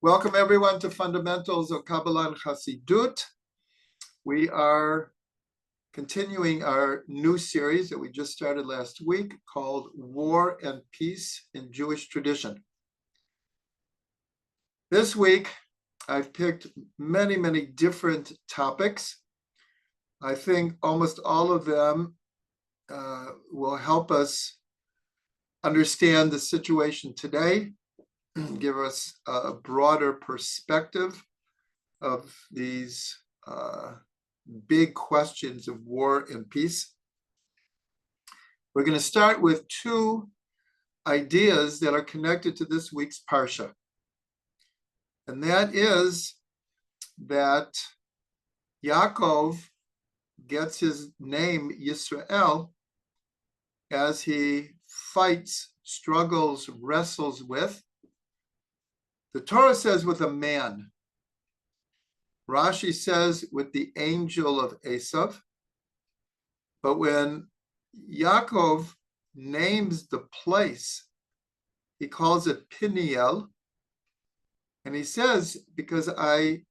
Welcome everyone to Fundamentals of Kabbalah and Chassidut. We are continuing our new series that we just started last week called War and Peace in Jewish Tradition. This week, I've picked many different topics. I think almost all of them will help us understand the situation today, give us a broader perspective of these big questions of war and peace. We're going to start with two ideas that are connected to this week's Parsha. And that is that Yakov gets his name Yisrael as he fights, struggles, wrestles with. The Torah says with a man. Rashi says with the angel of Esav. But when Yakov names the place, he calls it Peniel. And he says, because I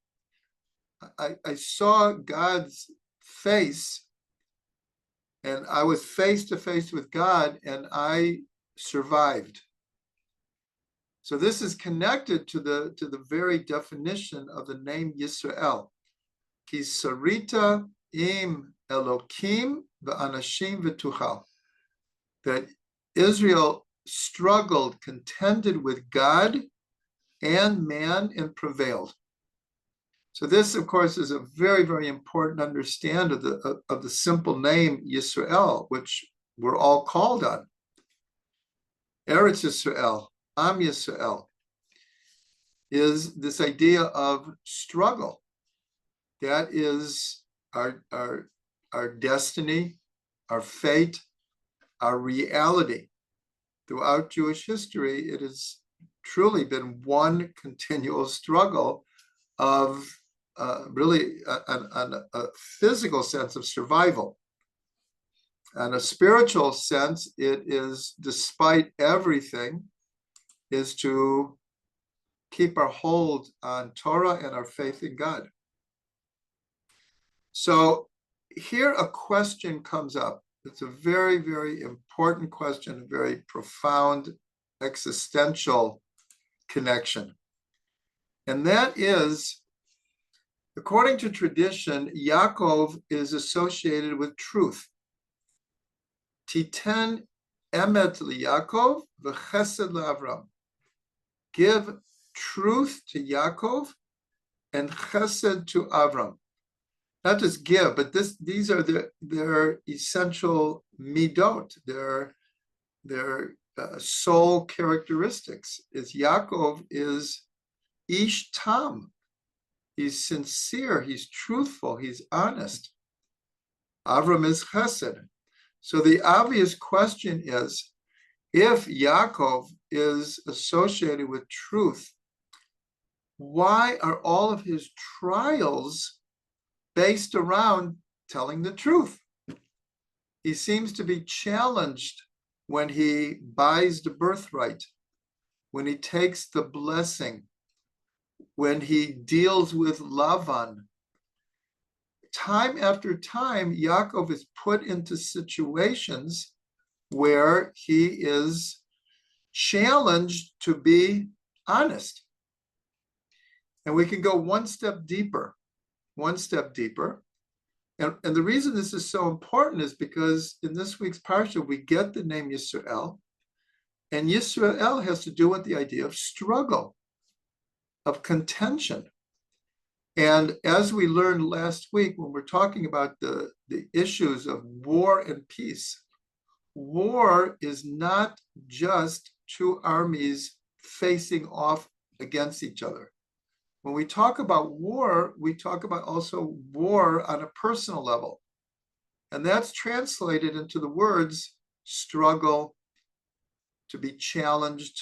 saw God's face, and I was face to face with God, and I survived. So this is connected to the very definition of the name Yisrael. Ki sarita im Elokim v'anashim v'tuchal. That Israel struggled, contended with God and man, and prevailed. So this, of course, is a very important understanding of the simple name Yisrael, which we're all called on. Eretz Yisrael, Am Yisrael, is this idea of struggle. That is our destiny, our fate, our reality. Throughout Jewish history, it has truly been one continual struggle of really a physical sense of survival. And a spiritual sense, it is, despite everything, is to keep our hold on Torah and our faith in God. So here a question comes up. It's a very important question, a very profound existential connection. And that is, according to tradition, Yakov is associated with truth. Titen emet liYakov v'chesed leAvram. Give truth to Yaakov and chesed to Avram. Not just give, but these are their essential midot, their soul characteristics. Is Yaakov is ish tam. He's sincere, he's truthful, he's honest. Avram is chesed. So the obvious question is, if Yakov is associated with truth, why are all of his trials based around telling the truth? He seems to be challenged when he buys the birthright, when he takes the blessing, when he deals with Lavan. Time after time, Yaakov is put into situations where he is challenged to be honest. And we can go one step deeper. And the reason this is so important is because in this week's Parsha, we get the name Yisrael, and Yisrael has to do with the idea of struggle, of contention. And as we learned last week, when we're talking about the issues of war and peace, war is not just two armies facing off against each other. When we talk about war, we talk about also war on a personal level. And that's translated into the words struggle, to be challenged,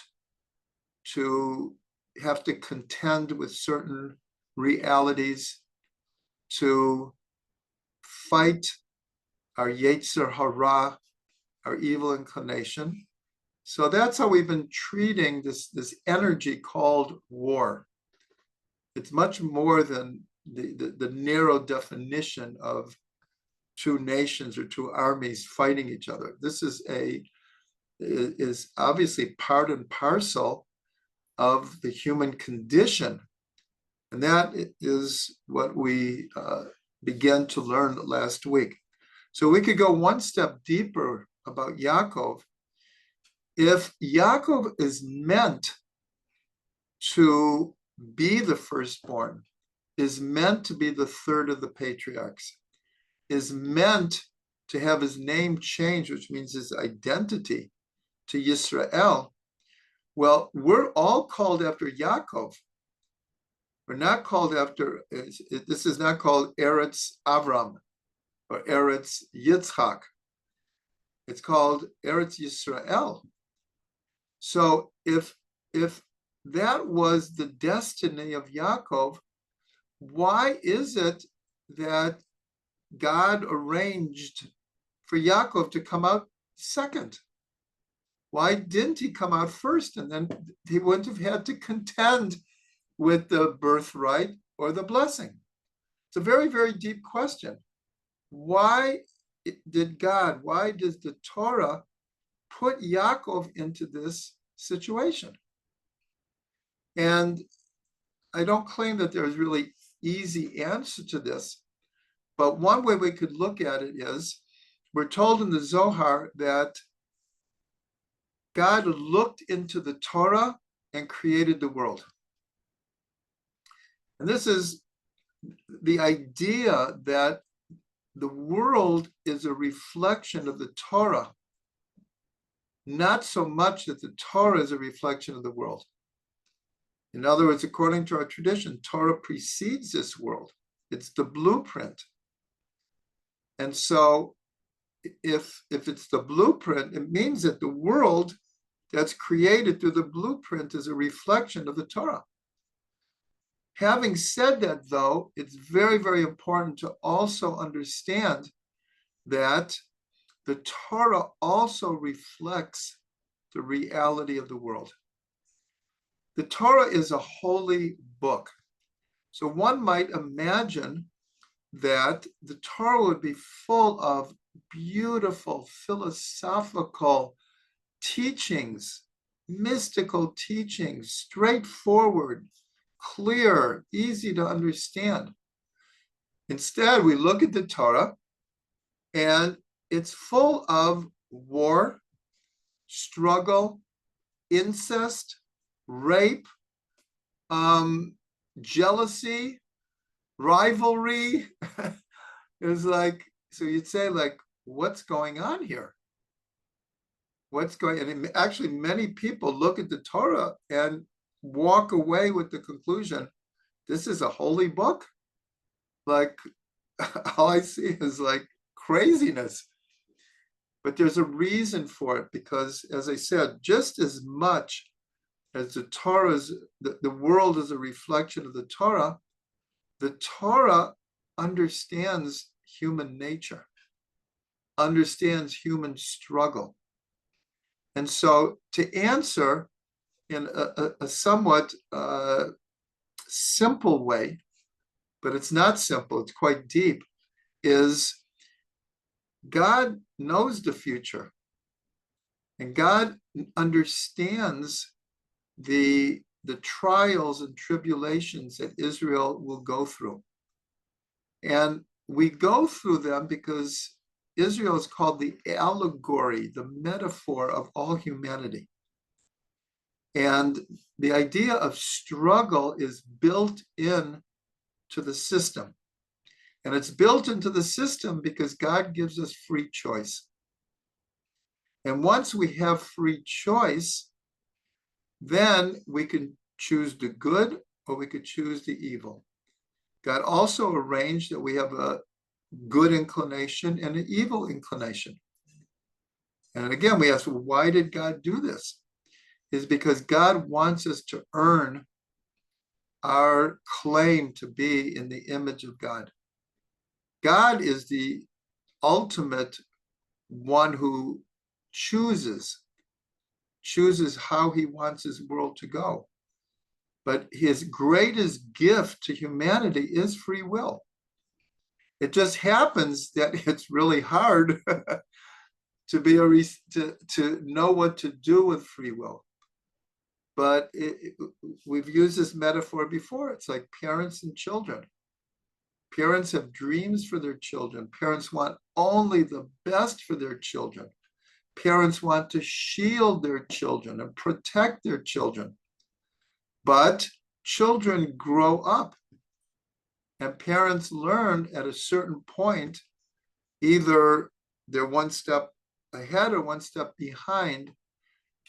to have to contend with certain realities, to fight our Yetzer Hara, our evil inclination. So that's how we've been treating this energy called war. It's much more than the narrow definition of two nations or two armies fighting each other. This is obviously part and parcel of the human condition. And that is what we began to learn last week. So we could go one step deeper about Yakov. If Yakov is meant to be the firstborn, is meant to be the third of the patriarchs, is meant to have his name changed, which means his identity, to Yisrael, well, we're all called after Yakov. We're not called after, this is not called Eretz Avram or Eretz Yitzchak. It's called Eretz Yisrael. So if that was the destiny of Yaakov, why is it that God arranged for Yaakov to come out second? Why didn't he come out first? And then he wouldn't have had to contend with the birthright or the blessing. It's a very, very deep question. Why does the Torah put Yaakov into this situation? And I don't claim that there's really easy answer to this, but one way we could look at it is, we're told in the Zohar that God looked into the Torah and created the world. And this is the idea that the world is a reflection of the Torah, not so much that the Torah is a reflection of the world. In other words, according to our tradition, Torah precedes this world. It's the blueprint. And so if it's the blueprint, it means that the world that's created through the blueprint is a reflection of the Torah. Having said that, though, it's very, very important to also understand that the Torah also reflects the reality of the world. The Torah is a holy book. So one might imagine that the Torah would be full of beautiful philosophical teachings, mystical teachings, straightforward, clear, easy to understand. Instead, we look at the Torah and it's full of war, struggle, incest, rape, jealousy, rivalry. It was like, so you'd say, like, what's going on here? And actually, many people look at the Torah and walk away with the conclusion, this is a holy book. Like, all I see is like craziness. But there's a reason for it, because, as I said, just as much as the Torah's, the world is a reflection of the Torah understands human nature, understands human struggle. And so to answer in a somewhat simple way, but it's not simple, it's quite deep, is God knows the future. And God understands the trials and tribulations that Israel will go through. And we go through them because Israel is called the allegory, the metaphor of all humanity. And the idea of struggle is built in to the system. And it's built into the system because God gives us free choice. And once we have free choice, then we can choose the good or we could choose the evil. God also arranged that we have a good inclination and an evil inclination. And again, we ask, well, why did God do this? It's because God wants us to earn our claim to be in the image of God. God is the ultimate one who chooses how he wants his world to go. But his greatest gift to humanity is free will. It just happens that it's really hard to know what to do with free will. But we've used this metaphor before. It's like parents and children. Parents have dreams for their children. Parents want only the best for their children. Parents want to shield their children and protect their children. But children grow up, and parents learn at a certain point, either they're one step ahead or one step behind,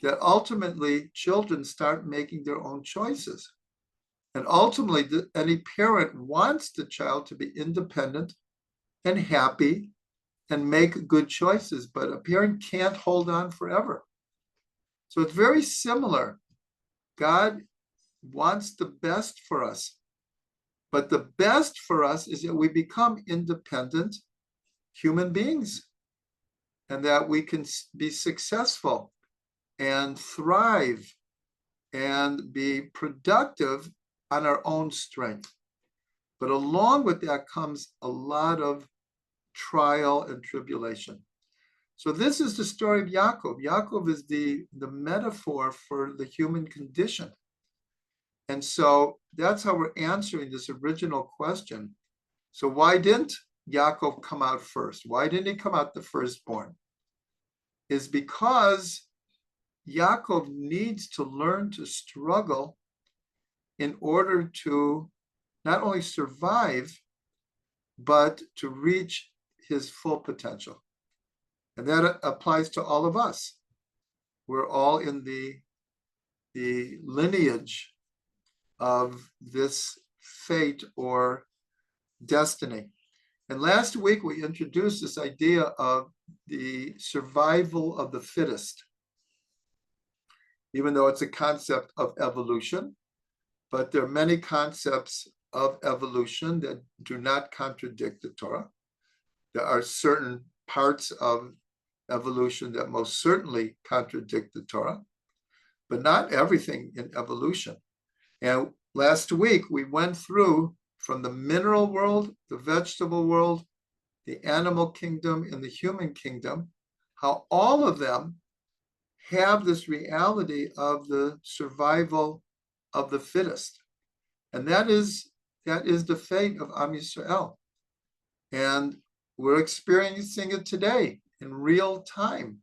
that ultimately children start making their own choices. And ultimately, any parent wants the child to be independent and happy and make good choices, but a parent can't hold on forever. So it's very similar. God wants the best for us, but the best for us is that we become independent human beings and that we can be successful and thrive and be productive on our own strength. But along with that comes a lot of trial and tribulation. So this is the story of Yakov. Yakov is the metaphor for the human condition. And so that's how we're answering this original question. So why didn't Yakov come out first? Why didn't he come out the firstborn? Is because Yakov needs to learn to struggle in order to not only survive, but to reach his full potential. And that applies to all of us. We're all in the lineage of this fate or destiny. And last week, we introduced this idea of the survival of the fittest, even though it's a concept of evolution. But there are many concepts of evolution that do not contradict the Torah. There are certain parts of evolution that most certainly contradict the Torah, but not everything in evolution. And last week, we went through from the mineral world, the vegetable world, the animal kingdom, and the human kingdom, how all of them have this reality of the survival of the fittest. And that is the fate of Am Yisrael. And we're experiencing it today in real time,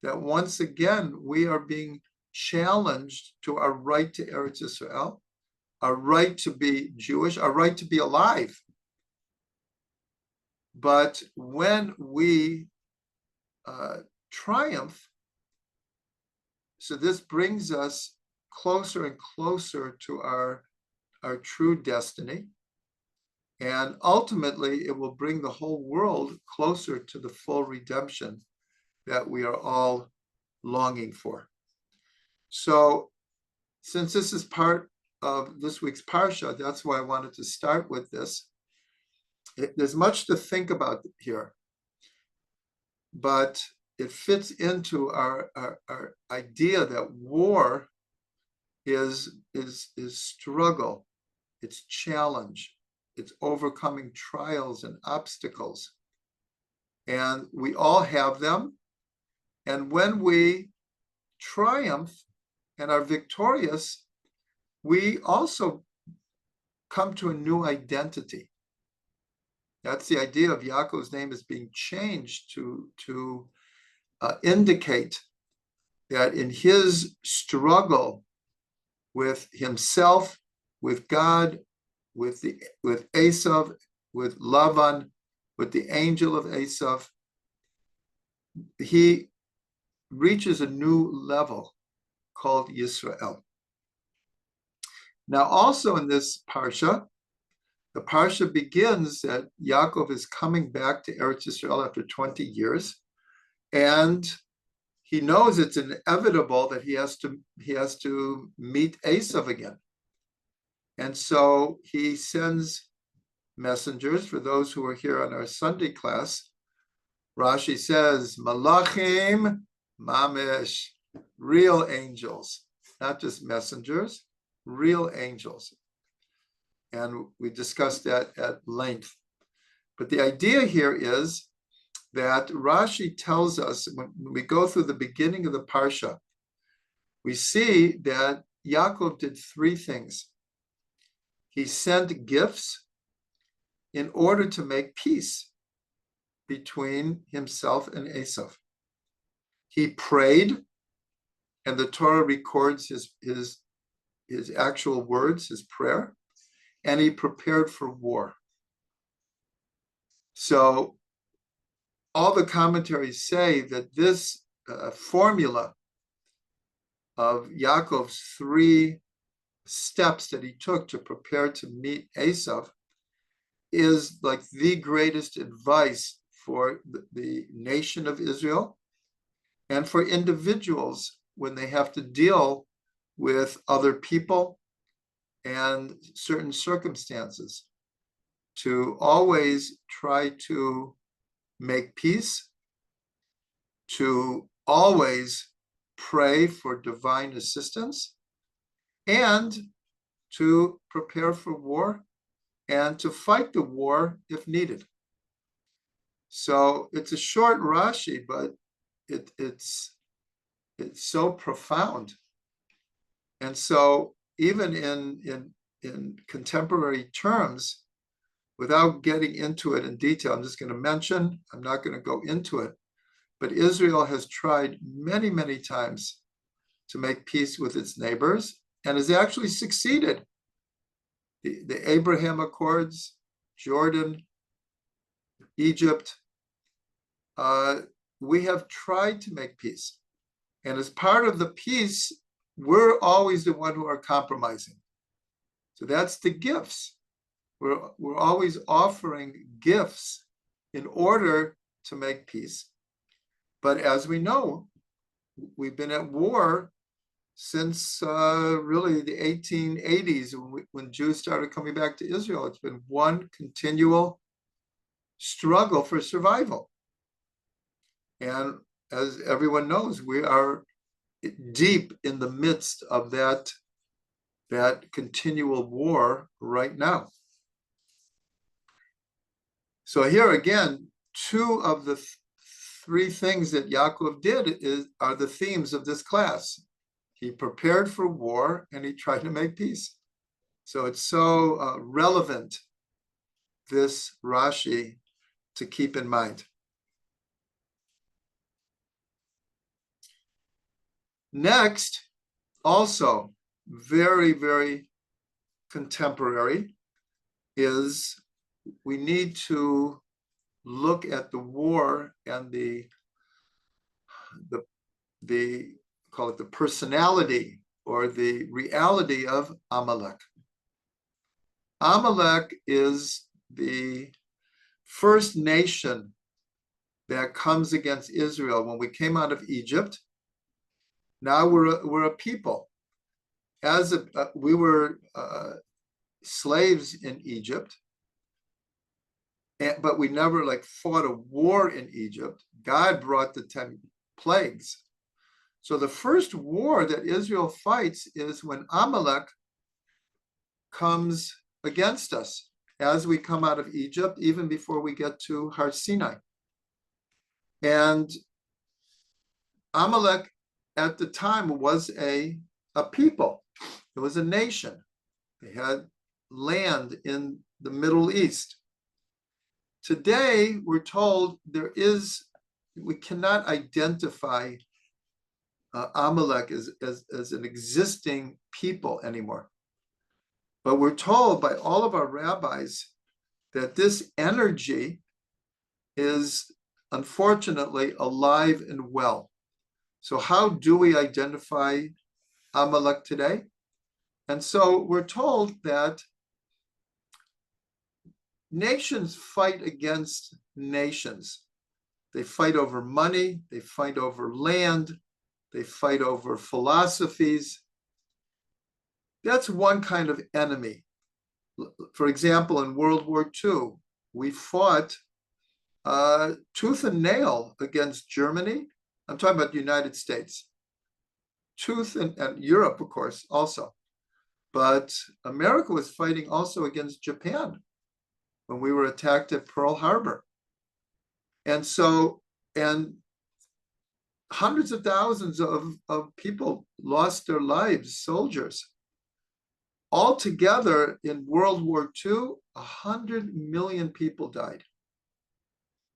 that once again, we are being challenged to our right to Eretz Yisrael, our right to be Jewish, our right to be alive. But when we triumph, so this brings us closer and closer to our true destiny. And ultimately, it will bring the whole world closer to the full redemption that we are all longing for. So since this is part of this week's Parsha, that's why I wanted to start with this. There's much to think about here, but it fits into our idea that war is struggle, it's challenge, it's overcoming trials and obstacles. And we all have them. And when we triumph and are victorious, we also come to a new identity. That's the idea of Yaakov's name is being changed to indicate that in his struggle with himself, with God, with Esav, with Lavan, with the angel of Esav, he reaches a new level called Yisrael. Now, also in this parsha, the parsha begins that Yaakov is coming back to Eretz Yisrael after 20 years, and he knows it's inevitable that he has to meet Esav again. And so he sends messengers. For those who are here on our Sunday class, Rashi says, Malachim Mamish, real angels, not just messengers. real angels. And we discussed that at length. But the idea here is that Rashi tells us, when we go through the beginning of the Parsha, we see that Yakov did three things. He sent gifts in order to make peace between himself and Esav. He prayed, and the Torah records his actual words, his prayer, and he prepared for war. So all the commentaries say that this formula of Yaakov's three steps that he took to prepare to meet Esav is like the greatest advice for the nation of Israel and for individuals when they have to deal with other people and certain circumstances, to always try to make peace, to always pray for divine assistance, and to prepare for war and to fight the war if needed. So it's a short Rashi, but it's so profound. And so even in contemporary terms, without getting into it in detail, I'm just going to mention, I'm not going to go into it, but Israel has tried many, many times to make peace with its neighbors and has actually succeeded. The Abraham Accords, Jordan, Egypt, we have tried to make peace. And as part of the peace, we're always the one who are compromising. So that's the gifts. We're always offering gifts in order to make peace. But as we know, we've been at war since really the 1880s when Jews started coming back to Israel. It's been one continual struggle for survival. And as everyone knows, we are deep in the midst of that continual war right now. So here again, two of the three things that Yakov did are the themes of this class. He prepared for war and he tried to make peace. So it's so relevant, this Rashi, to keep in mind. Next, also very, very contemporary, is we need to look at the war and the call it the personality or the reality of Amalek. Amalek is the first nation that comes against Israel. When we came out of Egypt, now we're a people. We were slaves in Egypt, but we never fought a war in Egypt. God brought the 10 plagues. So the first war that Israel fights is when Amalek comes against us as we come out of Egypt, even before we get to Har Sinai. And Amalek at the time was a people. It was a nation. They had land in the Middle East. Today, we're told we cannot identify Amalek as an existing people anymore. But we're told by all of our rabbis that this energy is unfortunately alive and well. So how do we identify Amalek today? And so we're told that nations fight against nations. They fight over money, they fight over land, they fight over philosophies. That's one kind of enemy. For example, in World War II, we fought tooth and nail against Germany. I'm talking about the United States. Tooth and Europe, of course, also. But America was fighting also against Japan when we were attacked at Pearl Harbor. And so, and hundreds of thousands of people lost their lives, soldiers. Altogether in World War II, 100 million people died.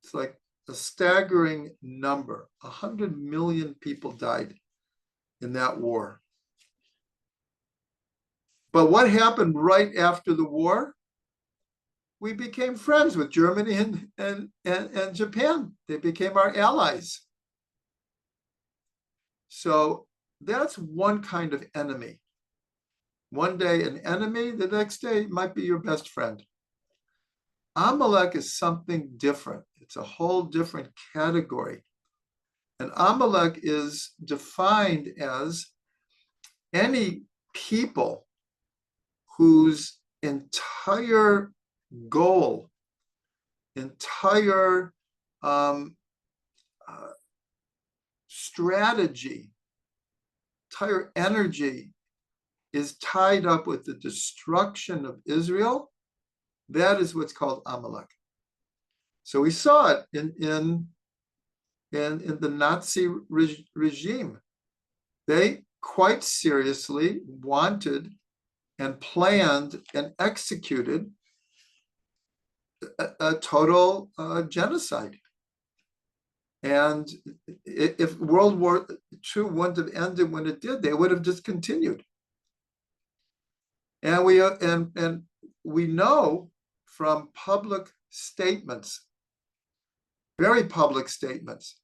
It's like a staggering number. 100 million people died in that war. But what happened right after the war? We became friends with Germany and Japan. They became our allies. So that's one kind of enemy. One day an enemy, the next day it might be your best friend. Amalek is something different. It's a whole different category. And Amalek is defined as any people whose entire goal, entire strategy, entire energy is tied up with the destruction of Israel. That is what's called Amalek. So we saw it in the Nazi regime. They quite seriously wanted and planned and executed a total genocide. And if World War II wouldn't have ended when it did, they would have just continued. And we know from public statements, very public statements,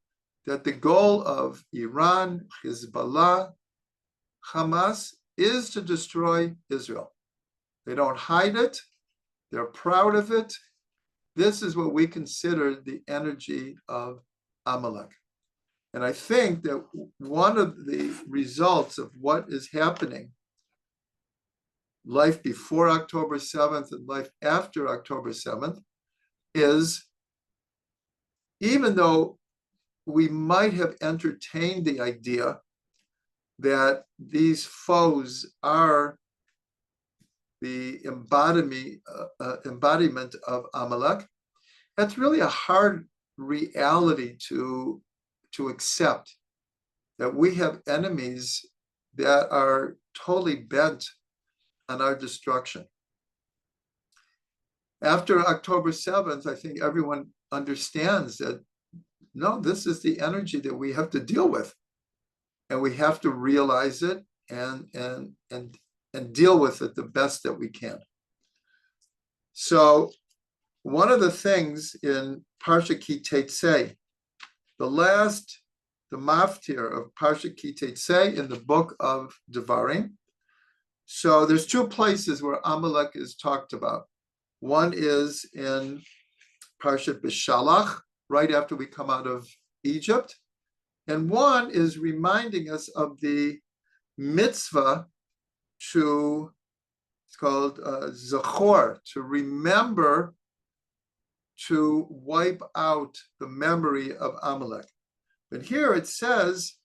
that the goal of Iran, Hezbollah, Hamas is to destroy Israel. They don't hide it. They're proud of it. This is what we consider the energy of Amalek. And I think that one of the results of what is happening, life before October 7th and life after October 7th, is even though we might have entertained the idea that these foes are the embodiment of Amalek, that's really a hard reality to accept, that we have enemies that are totally bent on our destruction. After October 7th, I think everyone understands that, no, this is the energy that we have to deal with. And we have to realize it and deal with it the best that we can. So one of the things in Parsha Ki Tetzei, the maftir of Parsha Ki Tetzei in the book of Devarim. So there's two places where Amalek is talked about. One is in Parshat Bishalach, right after we come out of Egypt. And one is reminding us of the mitzvah to, it's called Zachor, to remember to wipe out the memory of Amalek. But here it says,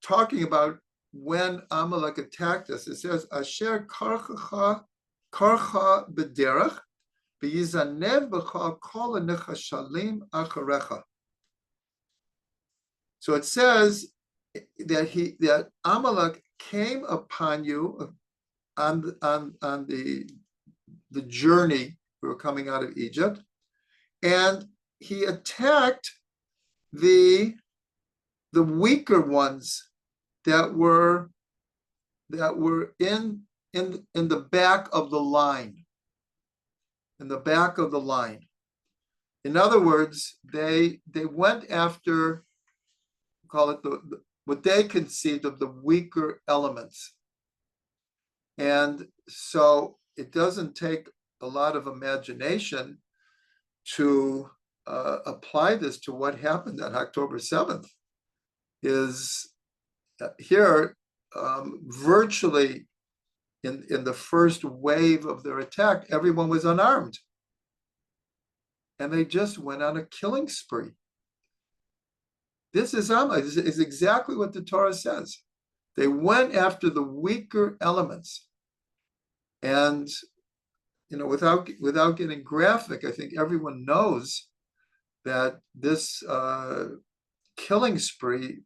talking about when Amalek attacked us, it says, Asher karcha b'derech, v'yizanev b'cha kol ha'nechashalim acharecha. So it says that Amalek came upon you on the journey we were coming out of Egypt, and he attacked the weaker ones that were in the back of the line. In the back of the line. In other words, they went after, call it what they conceived of the weaker elements. And so it doesn't take a lot of imagination to apply this to what happened on October 7th. Is here virtually in the first wave of their attack, everyone was unarmed. And they just went on a killing spree. This is Amalek. This is exactly what the Torah says, They went after the weaker elements. And, without getting graphic, I think everyone knows that this killing spree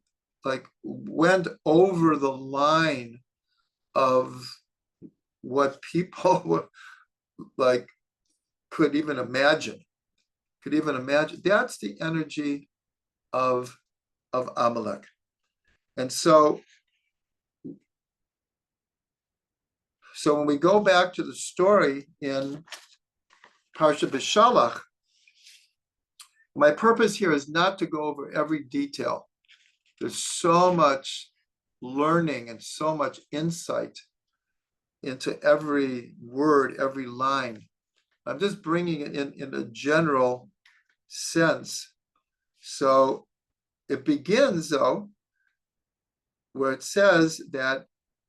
went over the line of what people could even imagine. That's the energy of Amalek. And so when we go back to the story in Parsha B'Shalach, my purpose here is not to go over every detail. There's so much learning and so much insight into every word, every line. I'm just bringing it in a general sense. So it begins, though, where it says that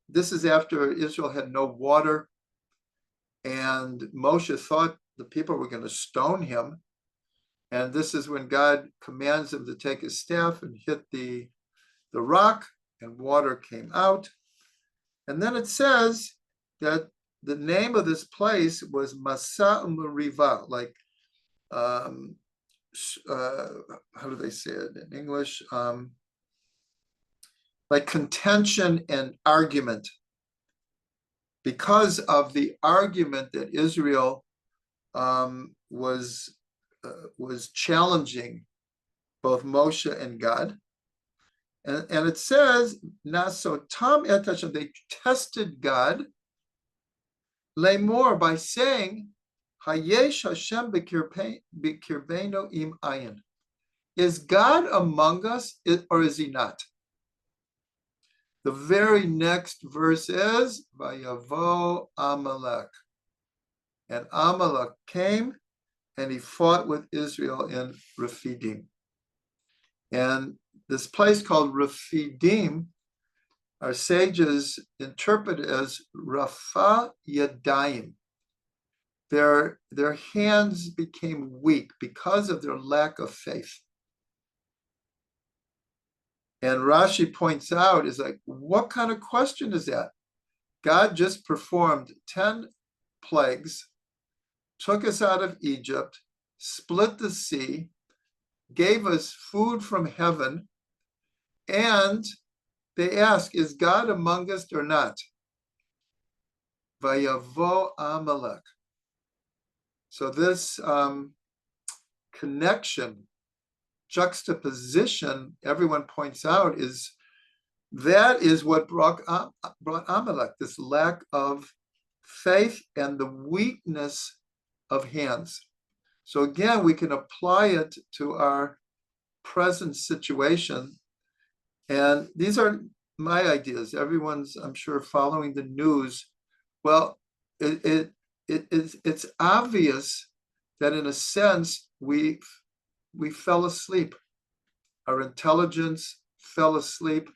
this is after Israel had no water, and Moshe thought the people were going to stone him. And this is when God commands him to take his staff and hit the rock, and water came out. And then it says that the name of this place was Masa Riva, how do they say it in English? Like contention and argument. Because of the argument that Israel was challenging both Moshe and God. And it says, Nasotam et Hashem, they tested God, Lemor, by saying, Hayesh Hashem b'kirbeinu im ayin. Is God among us, or is he not? The very next verse is, Vayavo Amalek. And Amalek came, and he fought with Israel in Rephidim. And this place called Rephidim, our sages interpret it as Rafa Yadayim. Their hands became weak because of their lack of faith. And Rashi points out, is like, what kind of question is that? God just performed 10 plagues, took us out of Egypt, split the sea, gave us food from heaven, and they ask, is God among us or not? Vayavo Amalek. So this connection, juxtaposition, everyone points out, is what brought Amalek, this lack of faith and the weakness of hands. So again, we can apply it to our present situation. And these are my ideas. Everyone's, I'm sure, following the news. Well, it's obvious that in a sense, we fell asleep. Our intelligence fell asleep.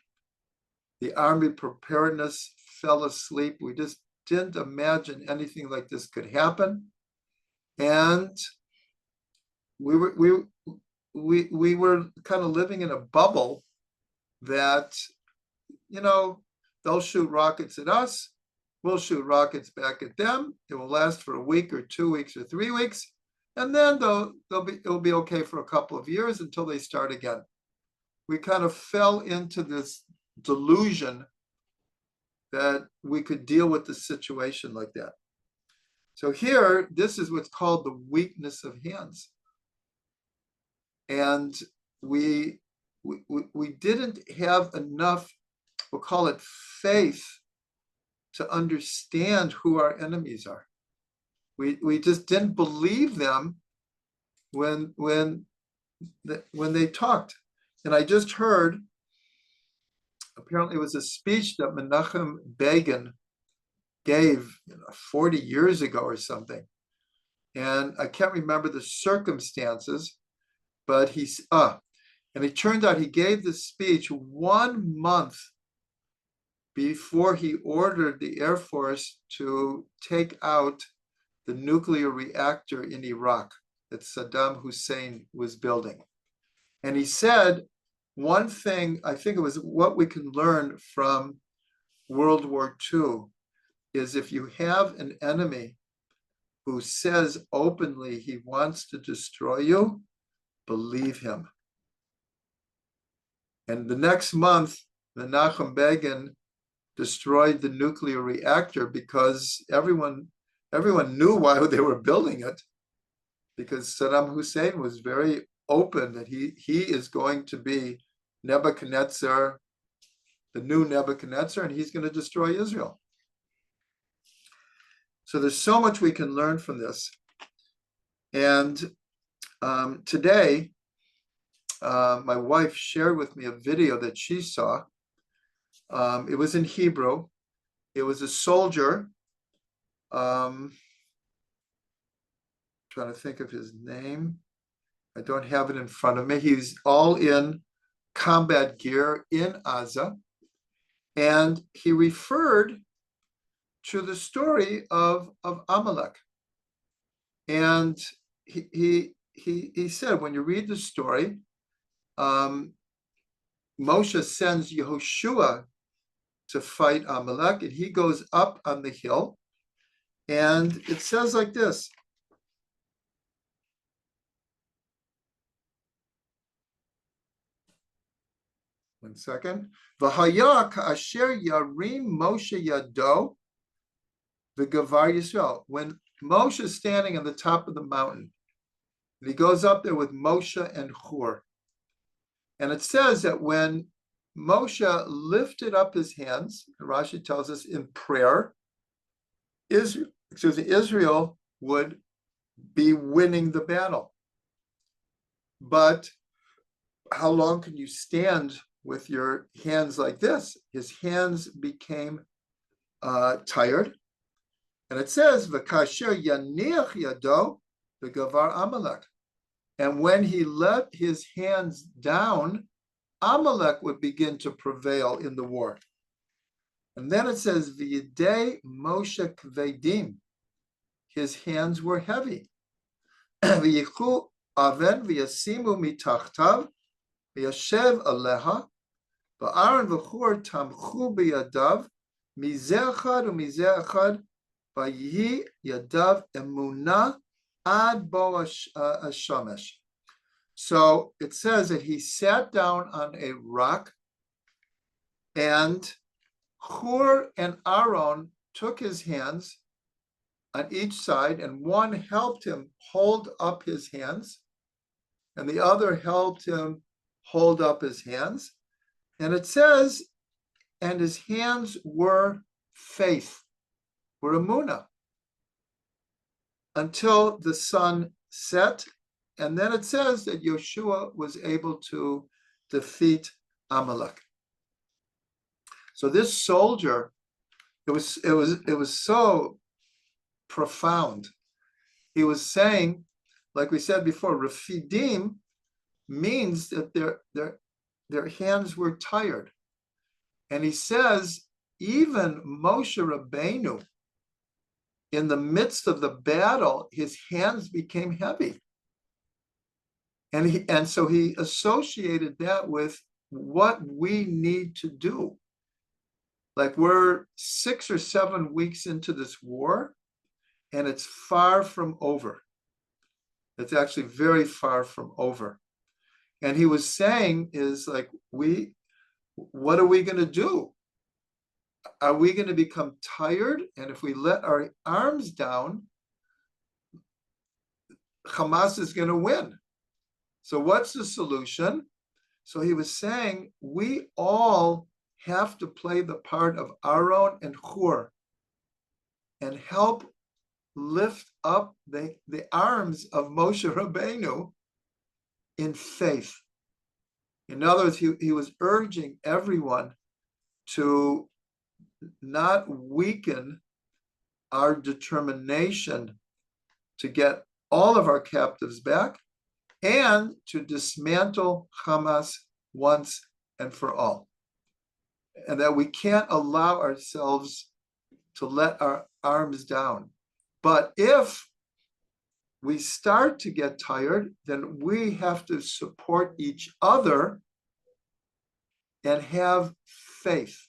The army preparedness fell asleep. We just didn't imagine anything like this could happen. And we were kind of living in a bubble that, they'll shoot rockets at us, we'll shoot rockets back at them. It will last for a week or 2 weeks or 3 weeks, and then it'll be okay for a couple of years until they start again. We kind of fell into this delusion that we could deal with the situation like that. So here, this is what's called the weakness of hands. And we didn't have enough, we'll call it faith, to understand who our enemies are. We just didn't believe them when they talked. And I just heard, apparently it was a speech that Menachem Begin gave 40 years ago or something. And I can't remember the circumstances, but it turned out he gave this speech 1 month before he ordered the Air Force to take out the nuclear reactor in Iraq that Saddam Hussein was building. And he said one thing, I think it was what we can learn from World War II is if you have an enemy who says openly he wants to destroy you, believe him. And the next month, the Menachem Begin destroyed the nuclear reactor because everyone knew why they were building it, because Saddam Hussein was very open that he is going to be Nebuchadnezzar, the new Nebuchadnezzar, and he's going to destroy Israel. So there's so much we can learn from this. And today, my wife shared with me a video that she saw. It was in Hebrew. It was a soldier. Trying to think of his name. I don't have it in front of me. He's all in combat gear in Gaza. And he referred to the story of Amalek. And he said, when you read the story, Moshe sends Yehoshua to fight Amalek, and he goes up on the hill. And it says like this. One second. V'haya ka'asher yarim Moshe yado v'gavar Yisrael. When Moshe is standing on the top of the mountain, and he goes up there with Moshe and Hur. And it says that when Moshe lifted up his hands, Rashi tells us in prayer, Israel would be winning the battle. But how long can you stand with your hands like this? His hands became tired. And it says, V'kasher yaniach yado v'gavar Amalek. And when he let his hands down, Amalek would begin to prevail in the war. And then it says, V'yidei Moshe kvedim. His hands were heavy. V'yichu aven v'yasimu mitachtav v'yashev aleha v'Aaron v'Hur tamchu b'yadav mizeh echad u'mizeh echad v'yihi yadav emunah ad bo hashamesh. So it says that he sat down on a rock, and Hur and Aaron took his hands on each side, and one helped him hold up his hands, and the other helped him hold up his hands. And it says, and his hands were faith, were emunah, until the sun set. And then it says that Yeshua was able to defeat Amalek. So this soldier, it was so profound. He was saying, like we said before, Refidim means that their hands were tired. And he says, even Moshe Rabbeinu, in the midst of the battle, his hands became heavy. And so he associated that with what we need to do. Like, we're 6 or 7 weeks into this war, and it's far from over. It's actually very far from over. And he was saying is like, what are we going to do? Are we going to become tired? And if we let our arms down, Hamas is going to win. So what's the solution? So he was saying, we all have to play the part of Aaron and Hur and help lift up the arms of Moshe Rabbeinu in faith. In other words, he was urging everyone to not weaken our determination to get all of our captives back and to dismantle Hamas once and for all. And that we can't allow ourselves to let our arms down. But if we start to get tired, then we have to support each other and have faith.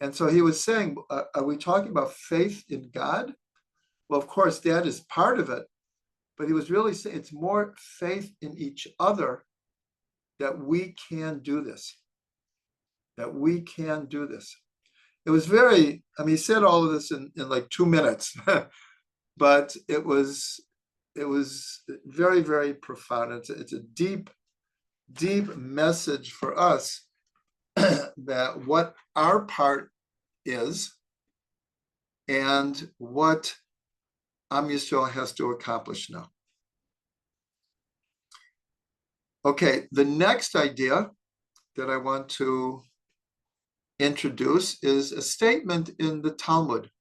And so he was saying, are we talking about faith in God? Well, of course, that is part of it. But he was really saying it's more faith in each other that we can do this, that we can do this. It was very, I mean, he said all of this in like 2 minutes, but it was very, very profound. It's a deep, deep message for us that what our part is and what Am Yisrael has to accomplish now. Okay, the next idea that I want to introduce is a statement in the Talmud.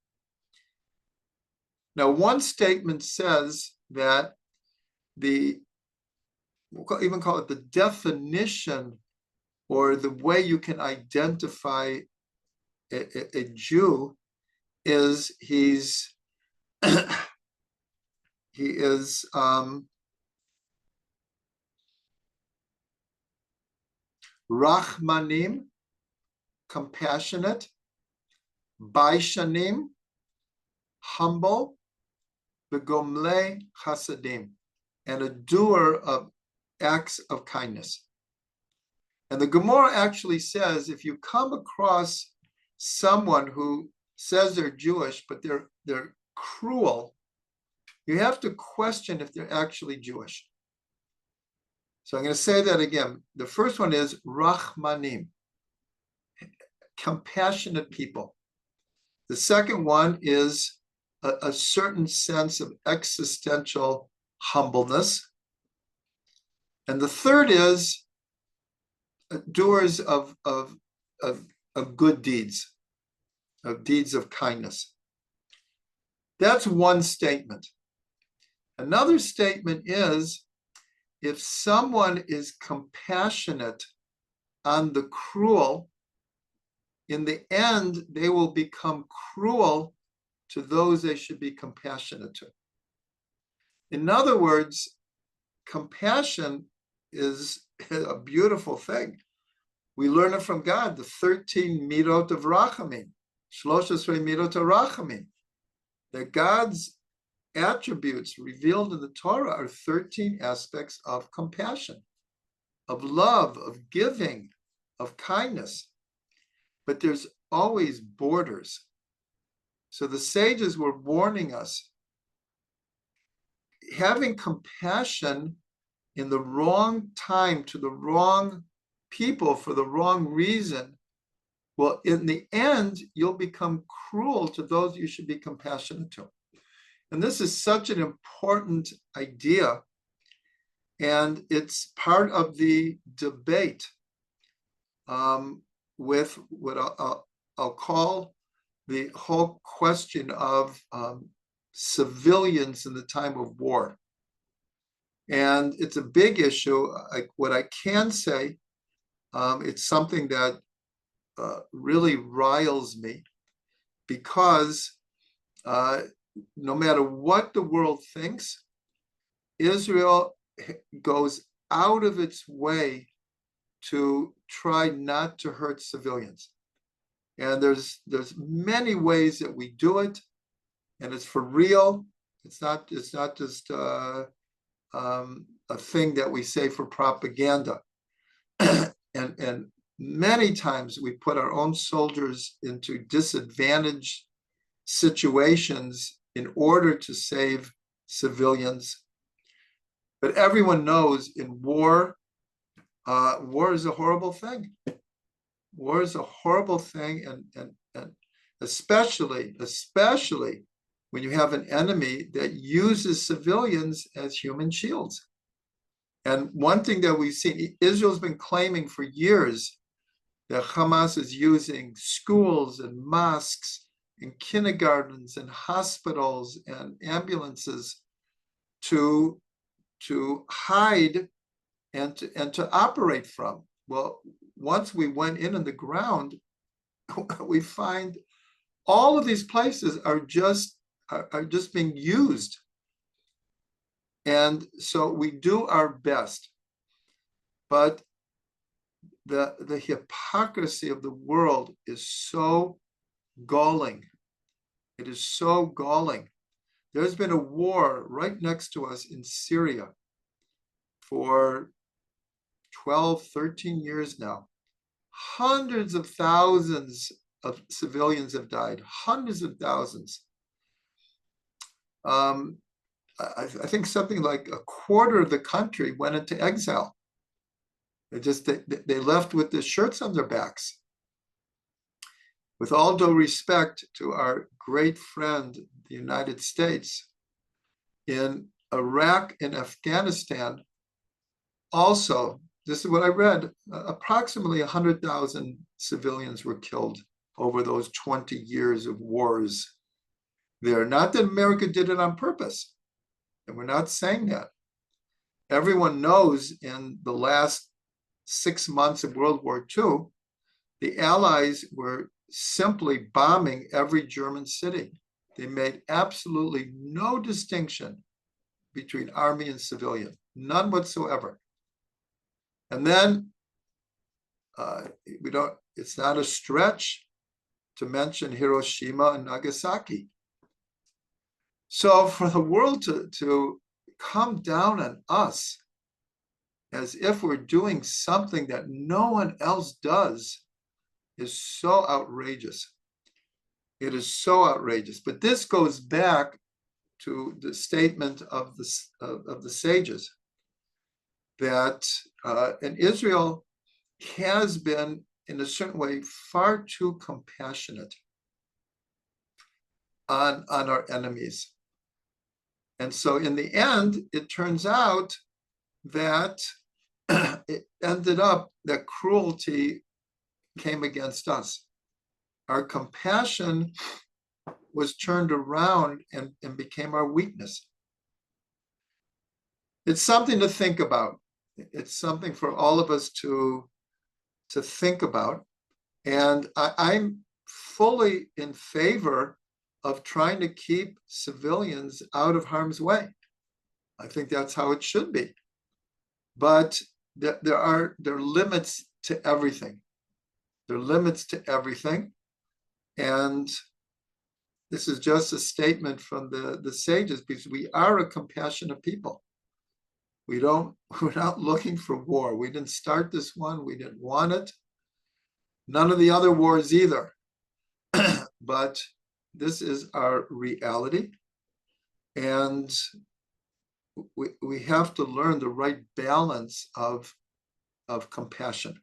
Now, one statement says that we'll even call it the definition or the way you can identify a Jew is he is Rachmanim, compassionate, Baishanim, humble, Begomle Chasadim, and a doer of acts of kindness. And the Gemara actually says if you come across someone who says they're Jewish, but they're cruel, you have to question if they're actually Jewish. So I'm going to say that again. The first one is Rachmanim, compassionate people. The second one is a certain sense of existential humbleness. And the third is doers of good deeds, of deeds of kindness. That's one statement. Another statement is if someone is compassionate on the cruel, in the end, they will become cruel to those they should be compassionate to. In other words, compassion is a beautiful thing. We learn it from God, the 13 midot of rachamim, 13 midot of rachamim. That God's attributes revealed in the Torah are 13 aspects of compassion, of love, of giving, of kindness. But there's always borders. So the sages were warning us, having compassion in the wrong time to the wrong people for the wrong reason, well, in the end, you'll become cruel to those you should be compassionate to. And this is such an important idea, and it's part of the debate with what I'll call the whole question of civilians in the time of war. And it's a big issue. What I can say, it's something that really riles me, because no matter what the world thinks, Israel goes out of its way to try not to hurt civilians. And there's many ways that we do it, and it's for real. It's not just a thing that we say for propaganda. and many times we put our own soldiers into disadvantaged situations in order to save civilians. But everyone knows in war, war is a horrible thing. War is a horrible thing, and especially when you have an enemy that uses civilians as human shields. And one thing that we've seen, Israel's been claiming for years that Hamas is using schools and mosques and kindergartens and hospitals and ambulances to hide and to operate from. Well, once we went in the ground, we find all of these places are just being used. And so we do our best, but the hypocrisy of the world is so galling. It is so galling. There's been a war right next to us in Syria for 12, 13 years now. Hundreds of thousands of civilians have died, hundreds of thousands. I think something like a quarter of the country went into exile. They left with the shirts on their backs. With all due respect to our great friend, the United States, in Iraq and Afghanistan, also, this is what I read, approximately 100,000 civilians were killed over those 20 years of wars there. Not that America did it on purpose, and we're not saying that. Everyone knows in the last 6 months of World War II, the Allies were simply bombing every German city. They made absolutely no distinction between army and civilian, none whatsoever. And then it's not a stretch to mention Hiroshima and Nagasaki. So for the world to come down on us as if we're doing something that no one else does is so outrageous. It is so outrageous. But this goes back to the statement of the sages that in Israel has been, in a certain way, far too compassionate on our enemies. And so in the end, it turns out that it ended up that cruelty came against us. Our compassion was turned around and became our weakness. It's something to think about. It's something for all of us to think about. And I'm fully in favor of trying to keep civilians out of harm's way. I think that's how it should be. But there are limits to everything. There are limits to everything. And this is just a statement from the sages, because we are a compassionate people. We're not looking for war. We didn't start this one. We didn't want it. None of the other wars either. But this is our reality. And we have to learn the right balance of compassion.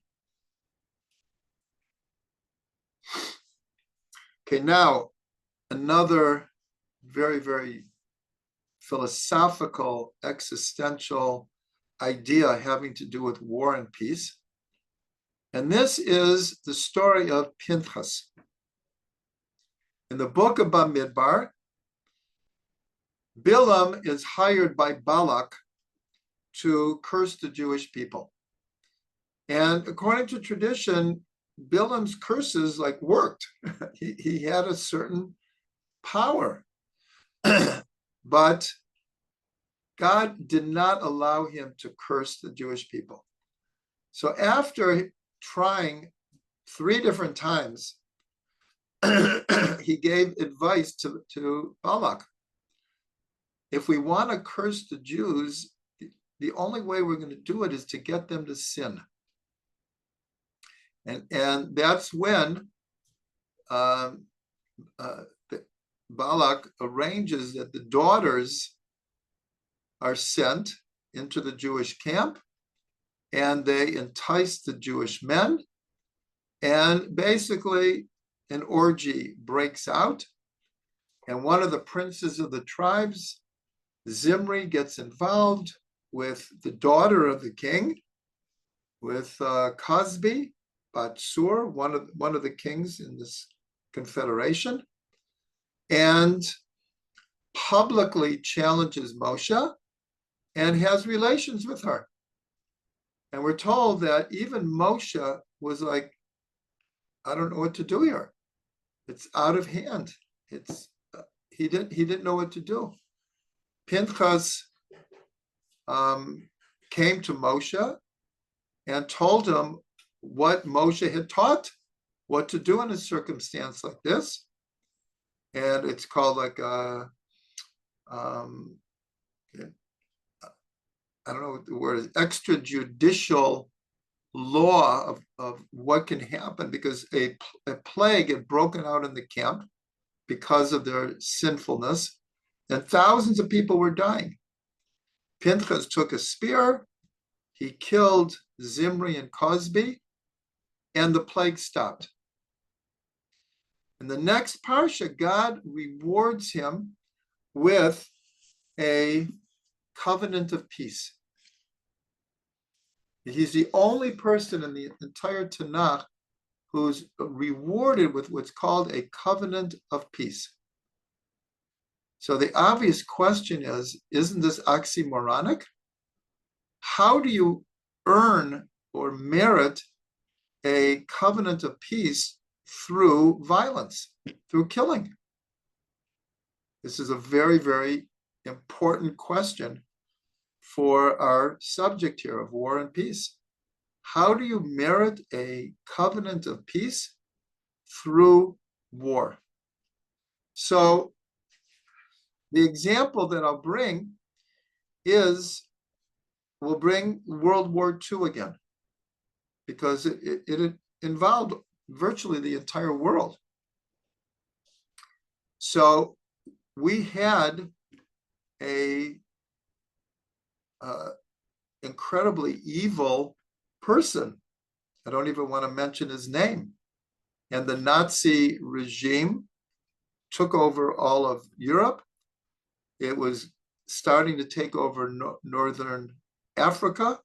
Okay, now another very, very philosophical, existential idea having to do with war and peace. And this is the story of Pinchas. In the book of Bamidbar, Bilam is hired by Balak to curse the Jewish people. And according to tradition, Bilam's curses worked. he had a certain power. But God did not allow him to curse the Jewish people. So after trying 3 different times, he gave advice to Balak. If we want to curse the Jews, the only way we're going to do it is to get them to sin. And that's when Balak arranges that the daughters are sent into the Jewish camp, and they entice the Jewish men, and basically an orgy breaks out, and one of the princes of the tribes, Zimri, gets involved with the daughter of the king, with Cosby, Batsur, one of the kings in this confederation, and publicly challenges Moshe and has relations with her. And we're told that even Moshe was like, I don't know what to do here. It's out of hand. He didn't know what to do. Pinchas came to Moshe and told him what Moshe had taught what to do in a circumstance like this. And it's called like I don't know what the word is, extrajudicial law of what can happen, because a plague had broken out in the camp because of their sinfulness, and thousands of people were dying. Pinchas took a spear, he killed Zimri and Cosby, and the plague stopped. In the next parsha, God rewards him with a covenant of peace. He's the only person in the entire Tanakh who's rewarded with what's called a covenant of peace. So the obvious question is, isn't this oxymoronic? How do you earn or merit a covenant of peace through violence, through killing? This is a very, very important question for our subject here of war and peace. How do you merit a covenant of peace? Through war. So the example that I'll bring is, we'll bring World War II again, because it involved virtually the entire world. So we had a incredibly evil person. I don't even want to mention his name. And the Nazi regime took over all of Europe. It was starting to take over northern Africa.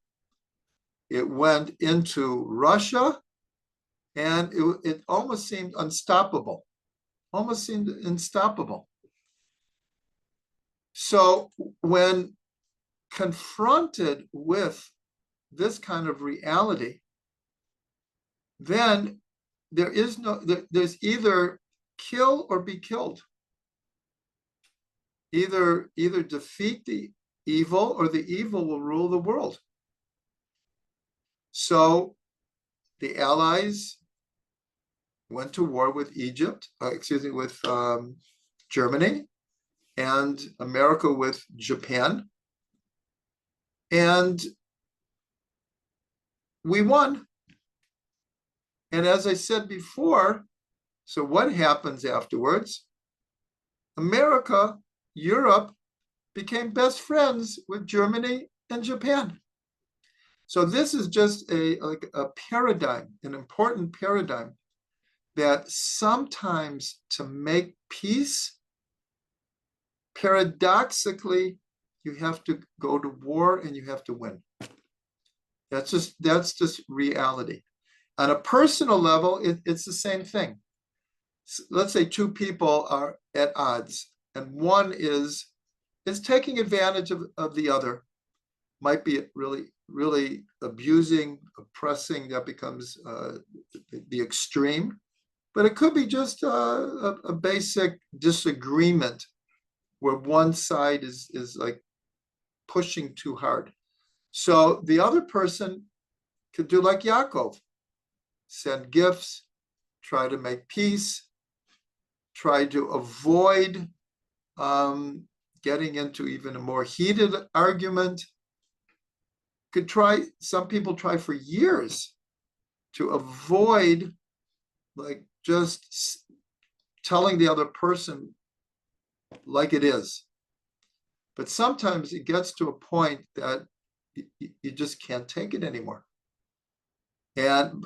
It went into Russia, and it almost seemed unstoppable. Almost seemed unstoppable. So when confronted with this kind of reality, then there's either kill or be killed. Either defeat the evil, or the evil will rule the world. So the Allies went to war with with Germany, and America with Japan. And we won. And as I said before, so what happens afterwards? America, Europe became best friends with Germany and Japan. So this is just a paradigm, an important paradigm, that sometimes to make peace, paradoxically, you have to go to war and you have to win. That's just reality. On a personal level, it's the same thing. Let's say two people are at odds, and one is taking advantage of the other. Might be really abusing, oppressing. That becomes the extreme. But it could be just a basic disagreement where one side is like pushing too hard. So the other person could do like Yakov, send gifts, try to make peace, try to avoid getting into even a more heated argument. Some people try for years to avoid like just telling the other person like it is. But sometimes it gets to a point that you just can't take it anymore. And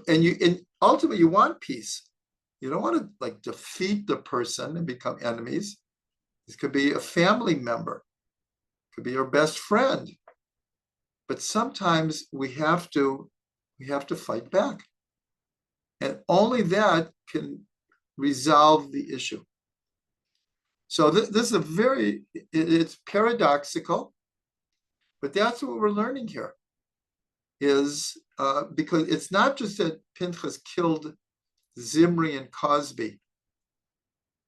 ultimately you want peace. You don't want to like defeat the person and become enemies. This could be a family member, could be your best friend. But sometimes we have to fight back. And only that can resolve the issue. So this is it's paradoxical, but that's what we're learning here, is because it's not just that Pinchas killed Zimri and Cosby.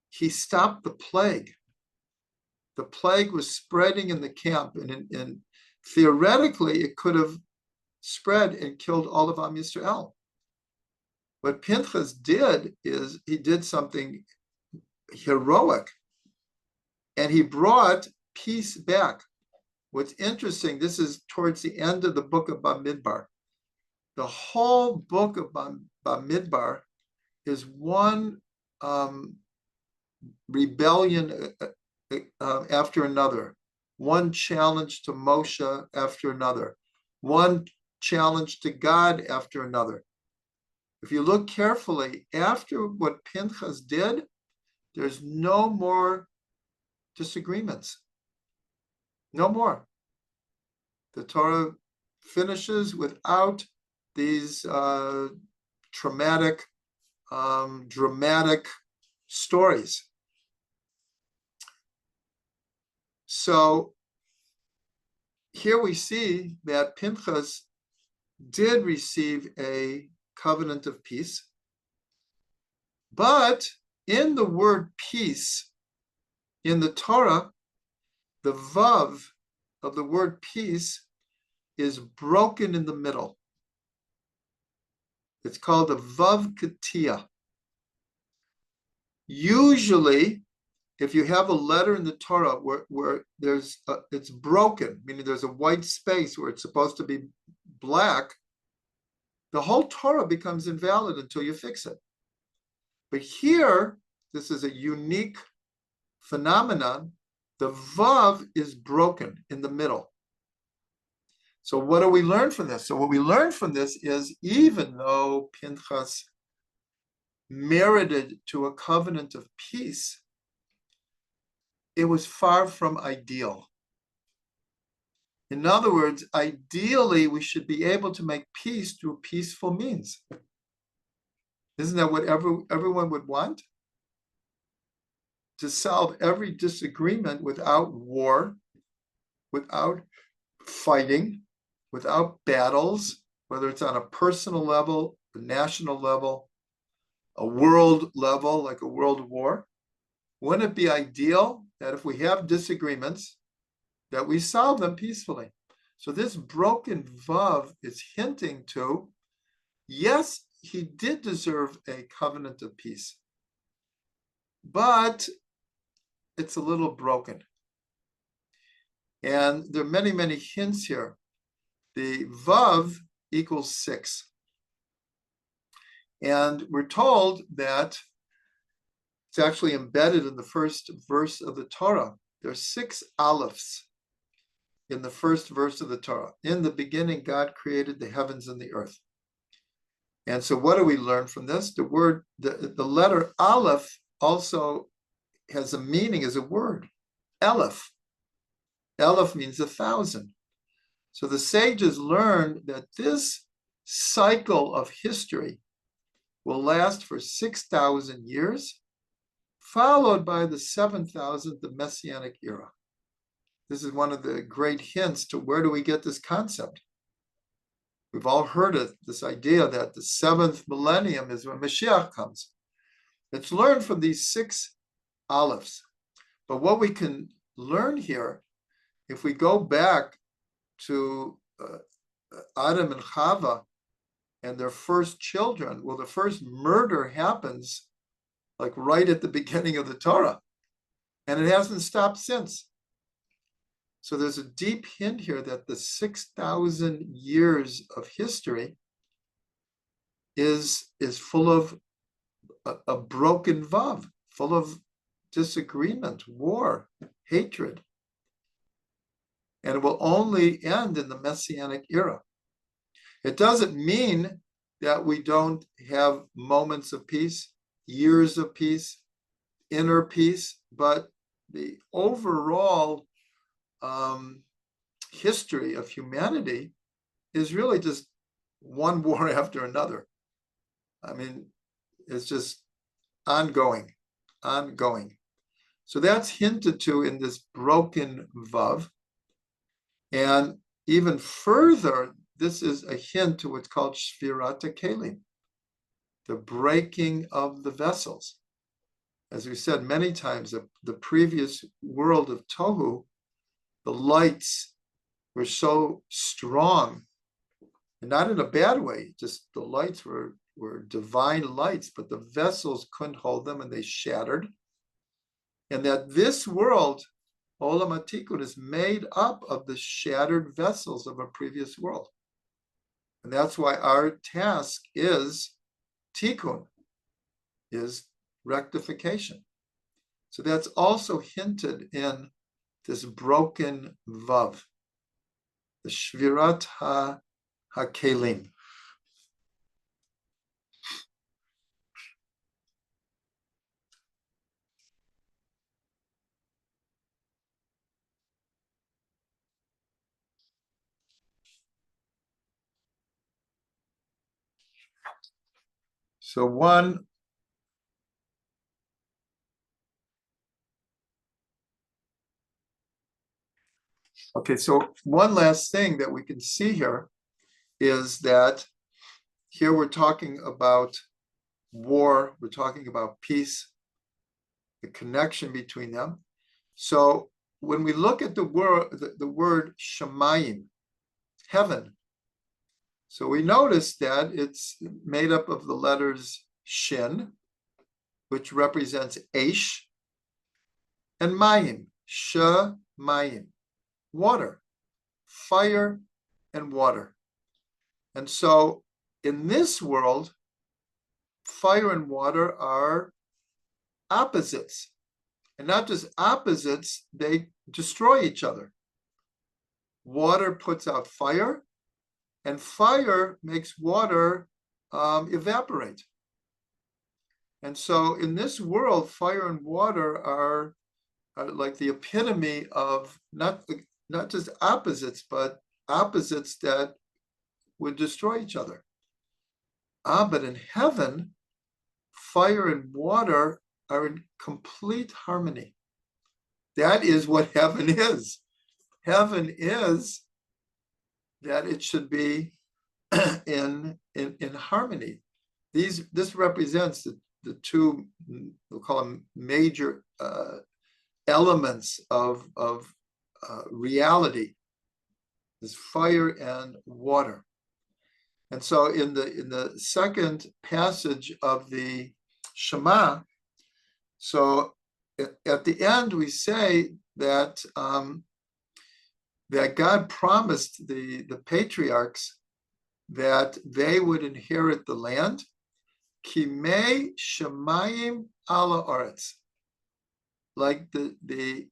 He stopped the plague. The plague was spreading in the camp, and theoretically it could have spread and killed all of Am Yisrael. What Pinchas did is he did something heroic, and he brought peace back. What's interesting, this is towards the end of the book of Bamidbar. The whole book of Bamidbar is one rebellion after another, one challenge to Moshe after another, one challenge to God after another. If you look carefully, after what Pinchas did, there's no more disagreements. No more. The Torah finishes without these traumatic, dramatic stories. So here we see that Pinchas did receive a covenant of peace, but in the word peace, in the Torah, the vav of the word peace is broken in the middle. It's called a vav katia. Usually, if you have a letter in the Torah where it's broken, meaning there's a white space where it's supposed to be black, the whole Torah becomes invalid until you fix it. But here, this is a unique phenomenon. The vav is broken in the middle. So what do we learn from this? So what we learn from this is, even though Pinchas merited to a covenant of peace, it was far from ideal. In other words, ideally, we should be able to make peace through peaceful means. Isn't that what everyone would want? To solve every disagreement without war, without fighting, without battles, whether it's on a personal level, a national level, a world level, like a world war. Wouldn't it be ideal that if we have disagreements, that we solve them peacefully? So this broken vav is hinting to, yes, he did deserve a covenant of peace, but it's a little broken. And there are many, many hints here. The vav equals 6. And we're told that it's actually embedded in the first verse of the Torah. There are 6 alephs in the first verse of the Torah. In the beginning, God created the heavens and the earth. And so what do we learn from this? The letter aleph also has a meaning as a word. Aleph. Aleph means 1,000. So the sages learned that this cycle of history will last for 6,000 years, followed by the 7,000th, the Messianic era. This is one of the great hints to where do we get this concept. We've all heard of this idea that the 7th millennium is when Mashiach comes. It's learned from these 6 alephs. But what we can learn here, if we go back to Adam and Chava and their first children, well, the first murder happens like right at the beginning of the Torah, and it hasn't stopped since. So there's a deep hint here that the 6,000 years of history is full of a broken vav, full of disagreement, war, hatred. And it will only end in the Messianic era. It doesn't mean that we don't have moments of peace, years of peace, inner peace, but the overall history of humanity is really just one war after another. I mean, it's just ongoing. So that's hinted to in this broken vav. And even further, this is a hint to what's called Shvirat HaKelim, the breaking of the vessels. As we said many times, the previous world of Tohu, the lights were so strong, and not in a bad way, just the lights were were divine lights, but the vessels couldn't hold them and they shattered. And that this world, Olam HaTikun, is made up of the shattered vessels of a previous world. And that's why our task is tikkun, is rectification. So that's also hinted in this broken vav, the shvirat hakelim. So one last thing that we can see here is that here we're talking about war, we're talking about peace, the connection between them. So when we look at the word shamayim, heaven, so we notice that it's made up of the letters shin, which represents Aish, and mayim, shamayim, water, fire and water. And so in this world, fire and water are opposites. And not just opposites, they destroy each other. Water puts out fire, and fire makes water evaporate. And so in this world, fire and water are like the epitome of not just opposites, but opposites that would destroy each other. But in heaven, fire and water are in complete harmony. That is what heaven is. Heaven is that it should be in harmony. This represents the two, we'll call them major elements of reality, is fire and water. And so in the second passage of the Shema, so at the end we say that that God promised the patriarchs that they would inherit the land, kimei shemayim ala aretz, like the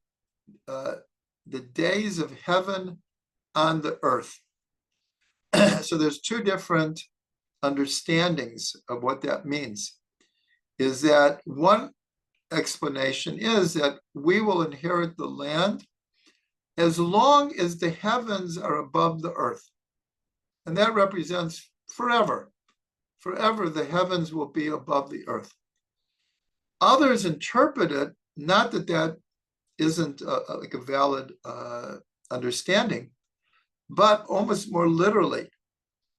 days of heaven on the earth. So there's two different understandings of what that means. Is that one explanation is that we will inherit the land as long as the heavens are above the earth. And that represents forever. Forever the heavens will be above the earth. Others interpret it, not that that isn't like a valid understanding, but almost more literally,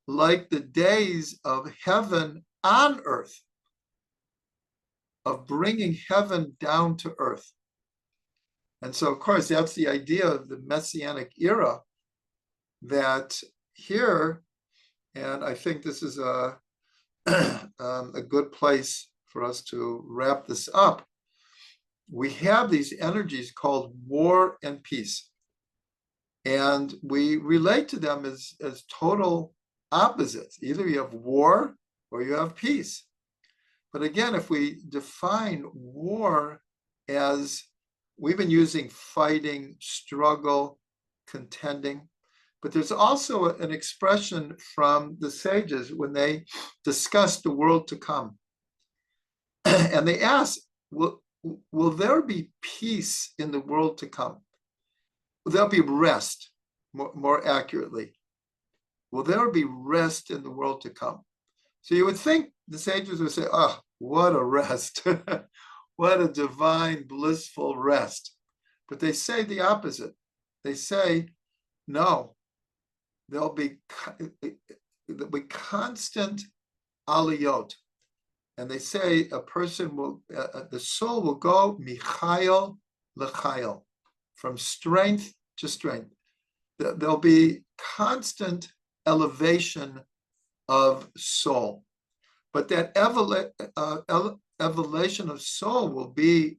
like the days of heaven on earth, of bringing heaven down to earth. And so, of course, that's the idea of the Messianic era, that here, and I think this is a good place for us to wrap this up, we have these energies called war and peace. And we relate to them as total opposites. Either you have war or you have peace. But again, if we define war as, we've been using fighting, struggle, contending, but there's also an expression from the sages when they discuss the world to come. And they ask, will there be peace in the world to come? Will there be rest, more accurately? Will there be rest in the world to come? So you would think the sages would say, oh, what a rest. What a divine, blissful rest. But they say the opposite. They say, no, there'll be constant aliyot. And they say a person will, the soul will go michayil lechayil, from strength to strength. There'll be constant elevation of soul. But that elevation of soul will be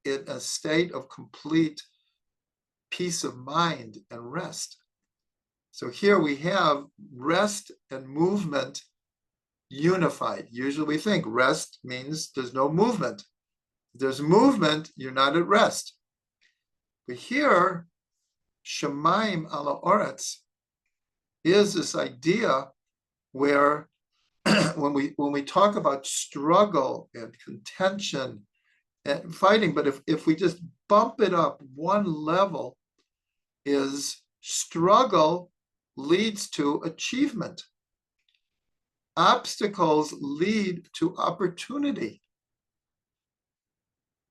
in a state of complete peace of mind and rest. So here we have rest and movement unified. Usually we think rest means there's no movement. If there's movement, you're not at rest. But here, Shemaim ala Oretz is this idea where when we talk about struggle and contention and fighting, but if we just bump it up one level, is struggle leads to achievement. Obstacles lead to opportunity.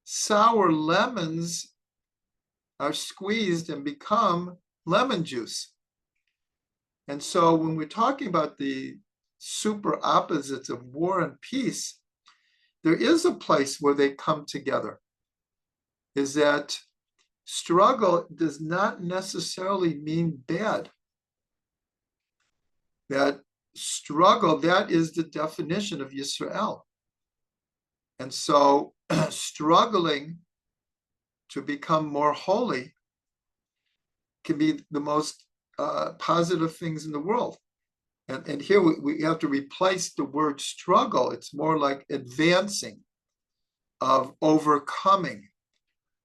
Sour lemons are squeezed and become lemon juice. And so when we're talking about the super opposites of war and peace, there is a place where they come together. Is that struggle does not necessarily mean bad. That struggle, that is the definition of Yisrael. And so struggling to become more holy can be the most positive things in the world. And here we have to replace the word struggle. It's more like advancing, of overcoming,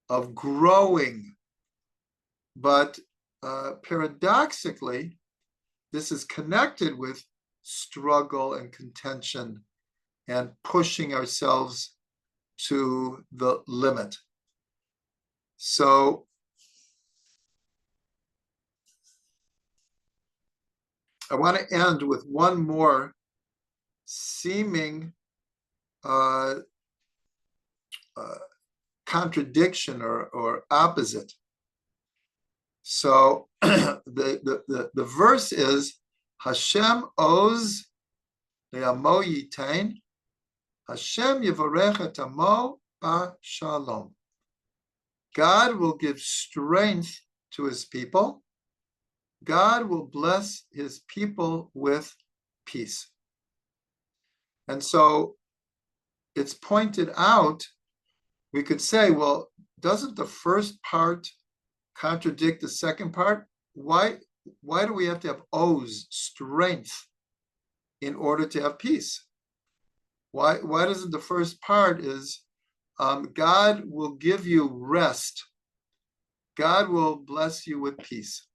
of growing. But paradoxically, this is connected with struggle and contention and pushing ourselves to the limit. So I want to end with one more seeming contradiction or opposite. So the verse is Hashem oz le'amo yitain, Hashem yivarech et amo ba shalom. God will give strength to his people. God will bless his people with peace. And so it's pointed out, we could say, well, doesn't the first part contradict the second part? Why do we have to have oz, strength, in order to have peace? Why doesn't the first part is God will give you rest. God will bless you with peace.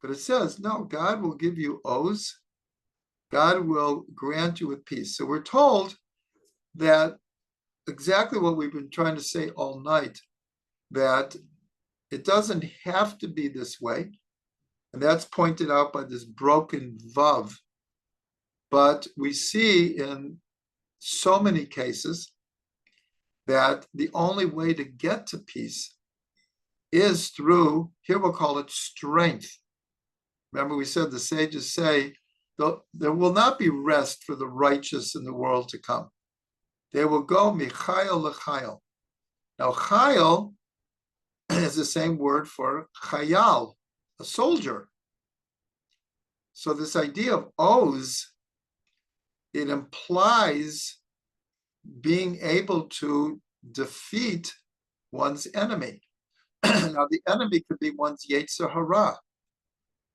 But it says, no, God will give you oz. God will grant you with peace. So we're told that exactly what we've been trying to say all night, that it doesn't have to be this way. And that's pointed out by this broken vav. But we see in so many cases that the only way to get to peace is through, here we'll call it strength. Remember, we said the sages say, there will not be rest for the righteous in the world to come. They will go michayil lechayil. Now, chayil is the same word for chayal, a soldier. So this idea of oz, it implies being able to defeat one's enemy. Now, the enemy could be one's yetzer hara.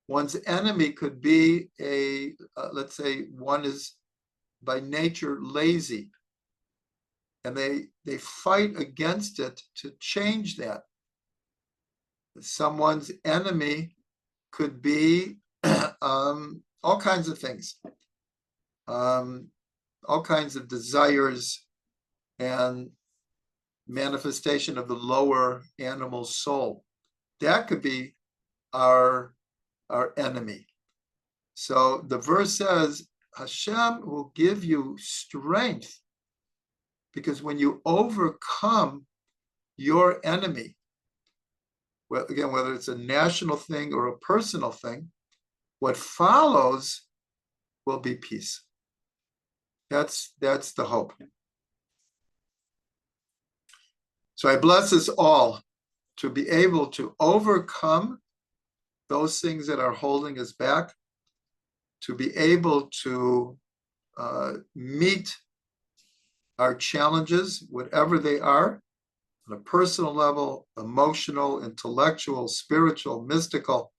One's enemy could be let's say one is by nature lazy, and they fight against it to change that. Someone's enemy could be all kinds of things, all kinds of desires and manifestation of the lower animal soul. That could be our enemy. So the verse says, Hashem will give you strength, because when you overcome your enemy, well, again, whether it's a national thing or a personal thing, what follows will be peace. That's the hope. So I bless us all to be able to overcome those things that are holding us back, to be able to meet our challenges, whatever they are, on a personal level, emotional, intellectual, spiritual, mystical,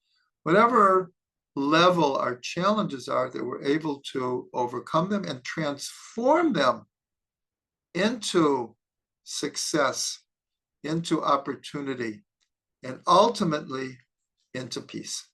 whatever level our challenges are, that we're able to overcome them and transform them into success, into opportunity, and ultimately into peace.